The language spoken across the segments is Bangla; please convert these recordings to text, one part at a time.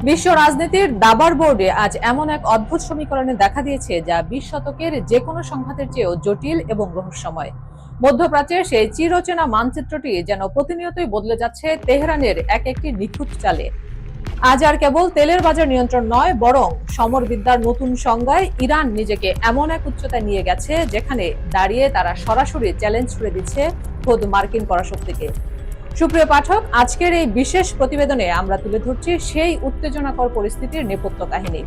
বিশ্ব রাজনীতির দাবার বোর্ডে আজ এমন এক অদ্ভুত সমীকরণে দেখা দিয়েছে যা 20 শতকের যে কোনো সংঘাতের চেয়েও জটিল এবং রহস্যময়। মধ্যপ্রাচ্যের সেই চিরচেনা মানচিত্রটি যেন প্রতিনিয়তই বদলে যাচ্ছে তেহরানের এক একটি নিখুঁত চালে। আজ আর কেবল তেলের বাজার নিয়ন্ত্রণ নয়, বরং সমরবিদ্যার নতুন সংজ্ঞায় ইরান নিজেকে এমন এক উচ্চতায় নিয়ে গেছে যেখানে দাঁড়িয়ে তারা সরাসরি চ্যালেঞ্জ করে দিচ্ছে খোদ মার্কিন পরাশক্তিকে। সুপ্রিয় পাঠক, আজকের এই বিশেষ প্রতিবেদনে আমরা তুলে ধরছি সেই উত্তেজনাকর পরিস্থিতির নেপথ্য কাহিনী,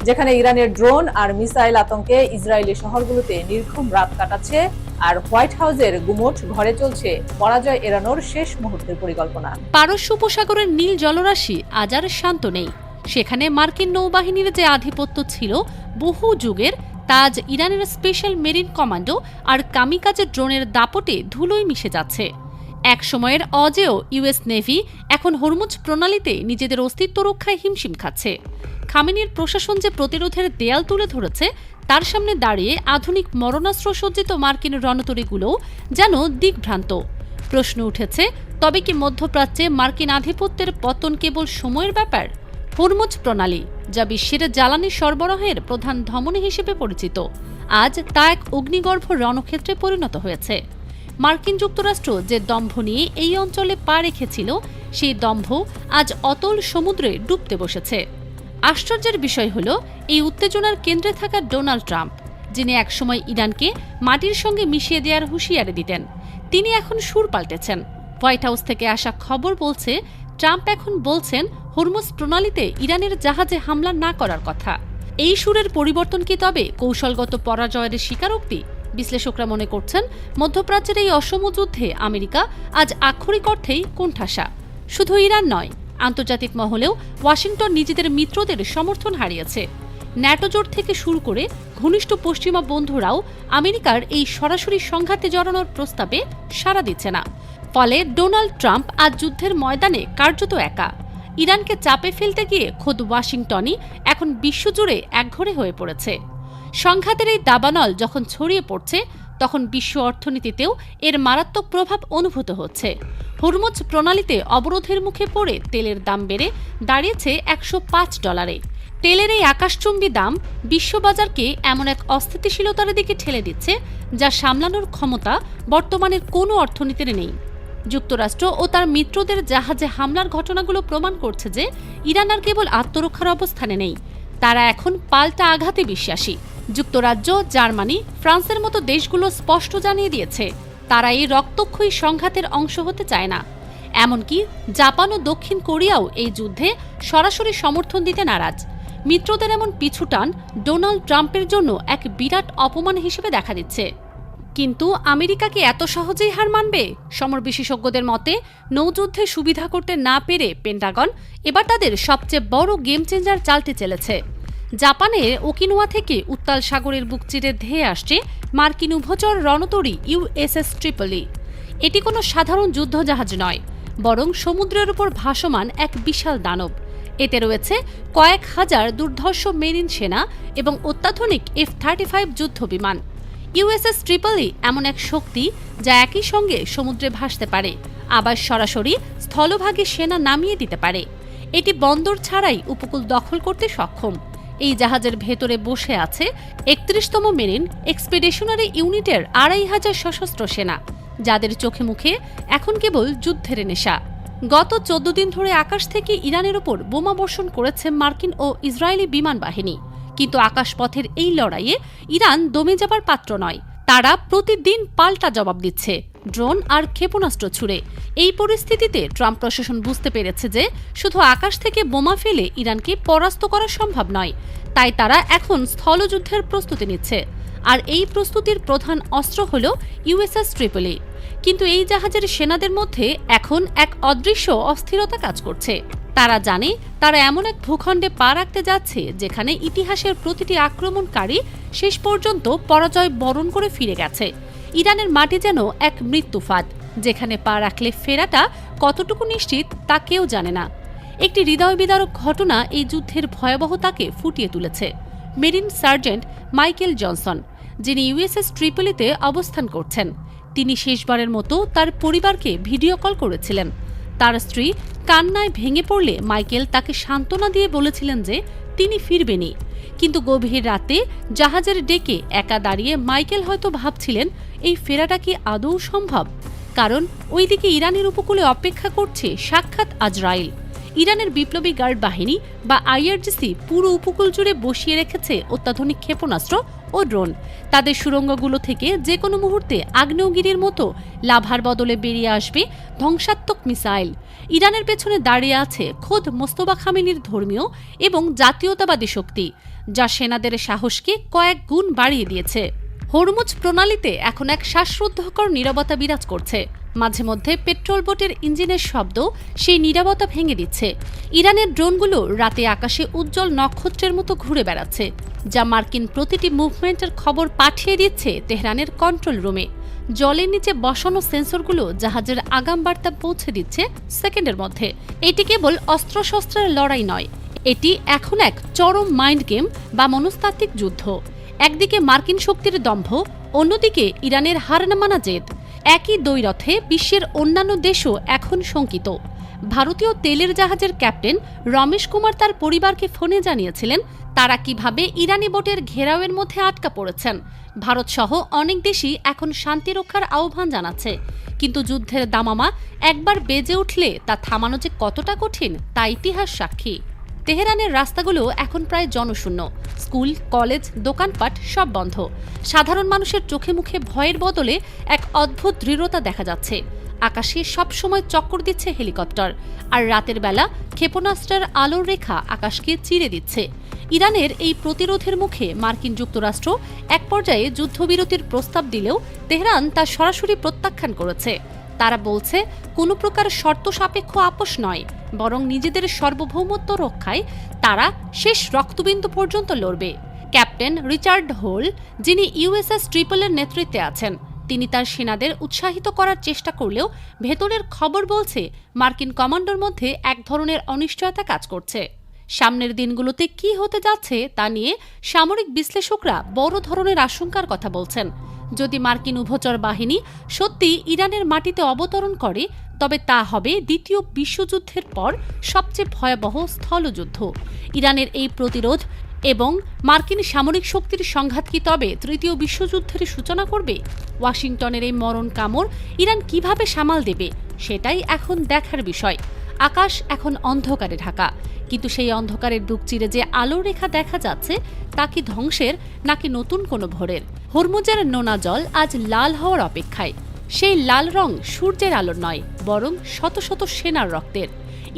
যেখানে ইরানের ড্রোন আর মিসাইল আতঙ্কে ইসরায়েলি শহরগুলোতে নির্ঘুম রাত কাটাচ্ছে, আর হোয়াইট হাউসের গুমোট ঘরে চলছে পরাজয় এড়ানোর শেষ মুহূর্তের পরিকল্পনা। পারস্য উপসাগরের নীল জলরাশি আজ আর শান্ত নেই। সেখানে মার্কিন নৌবাহিনীর যে আধিপত্য ছিল বহু যুগের, তা আজ ইরানের স্পেশাল মেরিন কমান্ডো আর কামিকাজে ড্রোনের দাপটে ধুলোয় মিশে যাচ্ছে। এক সময়ের অজেয় ইউএস নেভি এখন হরমুজ প্রণালীতে নিজেদের অস্তিত্ব রক্ষায় হিমশিম খাচ্ছে। খামেনির প্রশাসন যে প্রতিরোধের দেয়াল তুলে ধরেছে, তার সামনে দাঁড়িয়ে আধুনিক মরণাস্ত্র সজ্জিত মার্কিন রণতরীগুলোও যেন দিকভ্রান্ত। প্রশ্ন উঠেছে, তবে কি মধ্যপ্রাচ্যে মার্কিন আধিপত্যের পতন কেবল সময়ের ব্যাপার? হরমুজ প্রণালী, যা বিশ্বের জ্বালানি সরবরাহের প্রধান ধমনী হিসেবে পরিচিত, আজ তা এক অগ্নিগর্ভ রণক্ষেত্রে পরিণত হয়েছে। মার্কিন যুক্তরাষ্ট্র যে দম্ভ নিয়ে এই অঞ্চলে পা রেখেছিল, সেই দম্ভ আজ অতল সমুদ্রে ডুবতে বসেছে। আশ্চর্যের বিষয় হল, এই উত্তেজনার কেন্দ্রে থাকা ডোনাল্ড ট্রাম্প, যিনি একসময় ইরানকে মাটির সঙ্গে মিশিয়ে দেওয়ার হুঁশিয়ারি দিতেন, তিনি এখন সুর পাল্টেছেন। হোয়াইট হাউস থেকে আসা খবর বলছে, ট্রাম্প এখন বলছেন হরমুজ প্রণালীতে ইরানের জাহাজে হামলা না করার কথা। এই সুরের পরিবর্তন কি তবে কৌশলগত পরাজয়ের স্বীকারোক্তি? বিশ্লেষকরা মনে করছেন, মধ্যপ্রাচ্যের এই অসম যুদ্ধে আমেরিকা আজ আক্ষরিক অর্থেই কোণঠাসা। শুধু ইরান নয়, আন্তর্জাতিক মহলেও ওয়াশিংটন নিজেদের মিত্রদের সমর্থন হারিয়েছে। ন্যাটো জোট থেকে শুরু করে ঘনিষ্ঠ পশ্চিমা বন্ধুরাও আমেরিকার এই সরাসরি সংঘাতে জড়ানোর প্রস্তাবে সাড়া দিচ্ছে না। ফলে ডোনাল্ড ট্রাম্প আজ যুদ্ধের ময়দানে কার্যত একা। ইরানকে চাপে ফেলতে গিয়ে খোদ ওয়াশিংটনই এখন বিশ্বজুড়ে একঘরে হয়ে পড়েছে। সংঘাতের এই দাবানল যখন ছড়িয়ে পড়ছে, তখন বিশ্ব অর্থনীতিতেও এর মারাত্মক প্রভাব অনুভূত হচ্ছে। হরমুজ প্রণালীতে অবরোধের মুখে পড়ে তেলের দাম বেড়ে দাঁড়িয়েছে $105। তেলের এই আকাশচুম্বী দাম বিশ্ববাজারকে এমন এক অস্থিতিশীলতার দিকে ঠেলে দিচ্ছে, যা সামলানোর ক্ষমতা বর্তমানের কোনো অর্থনীতির নেই। যুক্তরাষ্ট্র ও তার মিত্রদের জাহাজে হামলার ঘটনাগুলো প্রমাণ করছে যে ইরান আর কেবল আত্মরক্ষার অবস্থানে নেই, তারা এখন পাল্টা আঘাতে বিশ্বাসী। যুক্তরাজ্য, জার্মানি, ফ্রান্সের মতো দেশগুলো স্পষ্ট জানিয়ে দিয়েছে, তারা এই রক্তক্ষয়ী সংঘাতের অংশ হতে চায় না। এমনকি জাপান ও দক্ষিণ কোরিয়াও এই যুদ্ধে সরাসরি সমর্থন দিতে নারাজ। মিত্রদের এমন পিছুটান ডোনাল্ড ট্রাম্পের জন্য এক বিরাট অপমান হিসেবে দেখা দিচ্ছে। কিন্তু আমেরিকা কি এত সহজেই হার মানবে? সমর বিশেষজ্ঞদের মতে, নৌযুদ্ধে সুবিধা করতে না পেরে পেন্টাগন এবার তাদের সবচেয়ে বড় গেম চেঞ্জার চালতে চলেছে। জাপানের ওকিনোয়া থেকে উত্তাল সাগরের বুক চিরে ধেয়ে আসছে মার্কিন উভচর রণতরী ইউএসএস ট্রিপলি। এটি কোনো সাধারণ যুদ্ধজাহাজ নয়, বরং সমুদ্রের উপর ভাসমান এক বিশাল দানব। এতে রয়েছে কয়েক হাজার দুর্ধর্ষ মেরিন সেনা এবং অত্যাধুনিক F-35 যুদ্ধ বিমান। ইউএসএস ট্রিপলি এমন এক শক্তি যা একই সঙ্গে সমুদ্রে ভাসতে পারে, আবার সরাসরি স্থলভাগে সেনা নামিয়ে দিতে পারে। এটি বন্দর ছাড়াই উপকূল দখল করতে সক্ষম। এই জাহাজের ভেতরে বসে আছে 31তম মেরিন এক্সপিডিশনারি ইউনিটের 2500 সশস্ত্র সেনা, যাদের চোখে মুখে এখন কেবল যুদ্ধের নেশা। গত 14 দিন ধরে আকাশ থেকে ইরানের উপর বোমা বর্ষণ করেছে মার্কিন ও ইসরায়েলি বিমান বাহিনী। কিন্তু আকাশপথের এই লড়াইয়ে ইরান দমে যাবার পাত্র নয়। তারা প্রতিদিন পাল্টা জবাব দিচ্ছে, ড্রোন আর ক্ষেপণাস্ত্র ছুড়ে। এই পরিস্থিতিতে ট্রাম্প প্রশাসন বুঝতে পেরেছে যে শুধু আকাশ থেকে বোমা ফেলে ইরানকে পরাস্ত করা সম্ভব নয়। তাই তারা এখন স্থলযুদ্ধের প্রস্তুতি নিচ্ছে। আর এই প্রস্তুতির প্রধান অস্ত্র হল ইউএসএস ট্রিপলি। কিন্তু এই জাহাজের সেনাদের মধ্যে এখন এক অদৃশ্য অস্থিরতা কাজ করছে। তারা জানে তারা এমন এক ভূখণ্ডে পা রাখতে যাচ্ছে যেখানে ইতিহাসের প্রতিটি আক্রমণকারী শেষ পর্যন্ত পরাজয় বরণ করে ফিরে গেছে। ইরানের মাটি যেন এক মৃত্যু ফাঁদ, যেখানে পা রাখলে ফেরাটা কতটুকু নিশ্চিত তা কেউ জানে না। একটি হৃদয় বিদারক ঘটনা এই যুদ্ধের ভয়াবহতাকে ফুটিয়ে তুলেছে। মেরিন সার্জেন্ট মাইকেল জনসন, যিনি ইউএসএস ট্রিপলিতে অবস্থান করছেন, তিনি শেষবারের মতো তার পরিবারকে ভিডিও কল করেছিলেন। তার স্ত্রী কান্নায় ভেঙে পড়লে মাইকেল তাকে সান্ত্বনা দিয়ে বলেছিলেন যে তিনি ফিরবেনই। কিন্তু গভীর রাতে জাহাজের ডেকে একা দাঁড়িয়ে মাইকেল হয়তো ভাবছিলেন এই ফেরাটা কি আদৌ সম্ভব, কারণ ওইদিকে ইরানের উপকূলে অপেক্ষা করছে সাক্ষাৎ আজরাইল। ইরানের বিপ্লবী গার্ড বাহিনী বা আইআরজিসি পুরো উপকূল জুড়ে বসিয়ে রেখেছে অত্যাধুনিক ক্ষেপণাস্ত্র ও ড্রোন। তাদের সুড়ঙ্গগুলো থেকে যে কোনো মুহূর্তে আগ্নেয়গিরির মতো লাভার বদলে বেরিয়ে আসবে ধ্বংসাত্মক মিসাইল। ইরানের পেছনে দাঁড়িয়ে আছে খোদ মোস্তফা খামেনির ধর্মীয় এবং জাতীয়তাবাদী শক্তি, যা সেনাদের সাহসকে কয়েক গুণ বাড়িয়ে দিয়েছে। হরমুজ প্রণালীতে এখন এক শ্বাসরুদ্ধকর নীরবতা বিরাজ করছে। মাঝে মধ্যে পেট্রোল বোটের ইঞ্জিনের শব্দ সেই নীরবতা ভেঙে দিচ্ছে। ইরানের ড্রোনগুলো রাতে আকাশে উজ্জ্বল নক্ষত্রের মতো ঘুরে বেড়াচ্ছে, যা মার্কিন প্রতিটি মুভমেন্টের খবর পাঠিয়ে দিচ্ছে তেহরানের কন্ট্রোল রুমে। জলের নিচে বসানো সেন্সরগুলো জাহাজের আগাম বার্তা পৌঁছে দিচ্ছে সেকেন্ডের মধ্যে। এটি কেবল অস্ত্রশস্ত্রের লড়াই নয়, এটি এখন এক চরম মাইন্ড গেম বা মনস্তাত্ত্বিক যুদ্ধ। একদিকে মার্কিন শক্তির দম্ভ, অন্যদিকে ইরানের হার না মানা জেদ। একই দ্বৈরথে বিশ্বের অন্যান্য দেশও এখন শঙ্কিত। ভারতীয় তেলের জাহাজের ক্যাপ্টেন রমেশ কুমার তার পরিবারকে ফোনে জানিয়েছিলেন তারা কিভাবে ইরানি বোটের ঘেরাওয়ের মধ্যে আটকা পড়েছেন। ভারত সহ অনেক দেশই এখন শান্তি রক্ষার আহ্বান জানাচ্ছে, কিন্তু যুদ্ধের দামামা একবার বেজে উঠলে তা থামানো যে কতটা কঠিন তা ইতিহাস সাক্ষী। তেহরানের রাস্তাগুলো এখন প্রায় জনশূন্য। স্কুল, কলেজ, দোকানপাট সব বন্ধ। সাধারণ মানুষের চোখে মুখে ভয়ের বদলে এক অদ্ভুত দৃঢ়তা দেখা যাচ্ছে। আকাশে সবসময় চক্কর দিচ্ছে হেলিকপ্টার, আর রাতের বেলা ক্ষেপণাস্ত্রের আলোর রেখা আকাশকে চিরে দিচ্ছে। ইরানের এই প্রতিরোধের মুখে মার্কিন যুক্তরাষ্ট্র এক পর্যায়ে যুদ্ধবিরতির প্রস্তাব দিলেও তেহরান তা সরাসরি প্রত্যাখ্যান করেছে। তারা বলছে কোনো প্রকার শর্ত সাপেক্ষ আপোষ নয়, বরং নিজেদের সার্বভৌমত্ব রক্ষায় তারা শেষ রক্তবিন্দু পর্যন্ত লড়বে। ক্যাপ্টেন রিচার্ড হোল, যিনি ইউএসএস ট্রিপলের নেতৃত্বে আছেন, তিনি তার সেনাদের উৎসাহিত করার চেষ্টা করলেও ভেতরের খবর বলছে মার্কিন কমান্ডোর মধ্যে এক ধরনের অনিশ্চয়তা কাজ করছে। সামনের দিনগুলোতে কি হতে যাচ্ছে তা নিয়ে সামরিক বিশ্লেষকরা বড় ধরনের আশঙ্কার কথা বলছেন। যদি মার্কিন উভচর বাহিনী সত্যি ইরানের মাটিতে অবতরণ করে, তবে তা হবে দ্বিতীয় বিশ্বযুদ্ধের পর সবচেয়ে ভয়াবহ স্থলযুদ্ধ। ইরানের এই প্রতিরোধ এবং মার্কিন সামরিক শক্তির সংঘাত কি তবে তৃতীয় বিশ্বযুদ্ধের সূচনা করবে? ওয়াশিংটনের এই মরণ কামড় ইরান কিভাবে সামাল দেবে, সেটাই এখন দেখার বিষয়। আকাশ এখন অন্ধকারে ঢাকা, কিন্তু সেই অন্ধকারের বুক চিরে যে আলোর রেখা দেখা যাচ্ছে তা কি ধ্বংসের নাকি নতুন কোনো ভোরের? হরমুজের নোনা জল আজ লাল হওয়ার অপেক্ষায়। সেই লাল রং সূর্যের আলোর নয়, বরং শত শত সেনার রক্তের।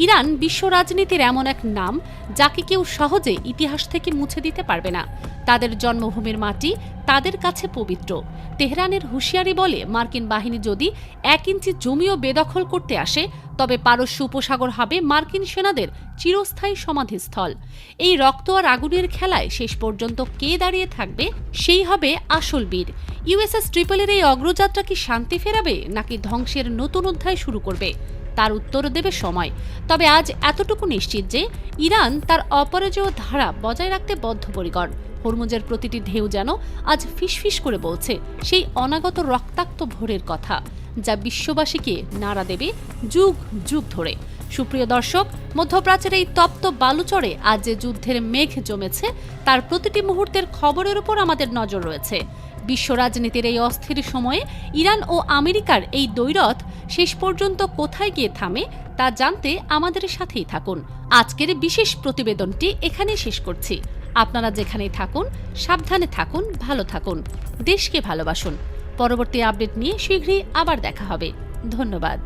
ইরান বিশ্ব রাজনীতির এমন এক নাম যাকে কেউ সহজে ইতিহাস থেকে মুছে দিতে পারবে না। তাদের জন্মভূমির মাটি তাদের কাছে পবিত্র। তেহরানের হুঁশিয়ারি বলে মার্কিন বাহিনী যদি 1 ইঞ্চি জমিও বেদখল করতে আসে, তবে পারস্য উপসাগর হবে মার্কিন সেনাদের চিরস্থায়ী সমাধিস্থল। এই রক্ত আর আগুনের খেলায় শেষ পর্যন্ত কে দাঁড়িয়ে থাকবে, সেই হবে আসল বীর। ইউএসএস ট্রিপলের এই অগ্রযাত্রা কি শান্তি ফেরাবে নাকি ধ্বংসের নতুন অধ্যায় শুরু করবে, তার উত্তর দেবে সময়। তবে আজ এতটুকু নিশ্চিত যে ইরান তার অপরাজেয় ধারা বজায় রাখতে বদ্ধপরিকর। হরমুজের প্রতিটি ঢেউ যেন আজ ফিসফিস করে বলছে সেই অনাগত রক্তাক্ত ভোরের কথা, যা বিশ্ববাসীকে নাড়া দেবে যুগ যুগ ধরে। সুপ্রিয় দর্শক, মধ্যপ্রাচ্যের এই তপ্ত বালুচরে আজ যে যুদ্ধের মেঘ জমেছে তার প্রতিটি মুহূর্তের খবরের উপর আমাদের নজর রয়েছে। বিশ্ব রাজনীতির এই অস্থির সময়ে ইরান ও আমেরিকার এই দ্বৈরথ শেষ পর্যন্ত কোথায় গিয়ে থামে তা জানতে আমাদের সাথেই থাকুন। আজকের বিশেষ প্রতিবেদনটি এখানেই শেষ করছি। আপনারা যেখানেই থাকুন সাবধানে থাকুন, ভালো থাকুন, দেশকে ভালোবাসুন। পরবর্তী আপডেট নিয়ে শীঘ্রই আবার দেখা হবে। ধন্যবাদ।